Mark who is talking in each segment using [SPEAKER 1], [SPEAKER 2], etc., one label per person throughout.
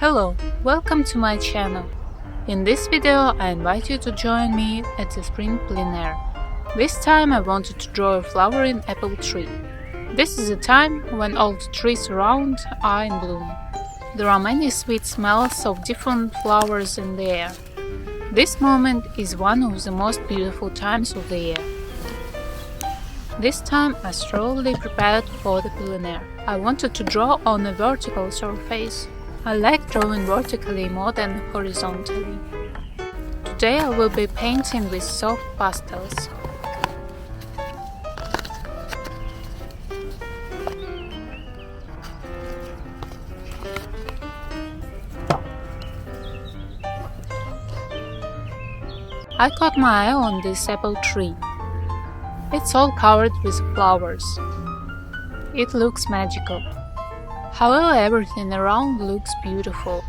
[SPEAKER 1] Hello, welcome to my channel. In this video I invite you to join me at the spring plein air. This time I wanted to draw a flowering apple tree. This is a time when all the trees around are in bloom. There are many sweet smells of different flowers in the air. This moment is one of the most beautiful times of the year. This time I thoroughly prepared for the plein air. I wanted to draw on a vertical surface. I like drawing vertically more than horizontally. Today I will be painting with soft pastels. I caught my eye on this apple tree. It's all covered with flowers. It looks magical. However, everything around looks beautiful.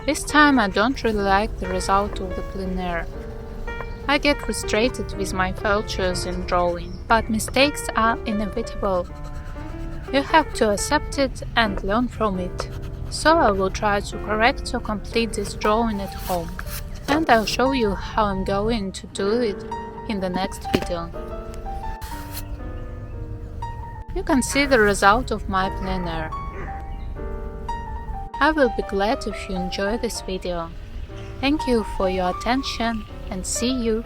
[SPEAKER 1] This time I don't really like the result of the plein air. I get frustrated with my failures in drawing, but mistakes are inevitable. You have to accept it and learn from it. So I will try to correct or complete this drawing at home, and I'll show you how I'm going to do it in the next video. You can see the result of my plein air. I will be glad if you enjoy this video. Thank you for your attention and see you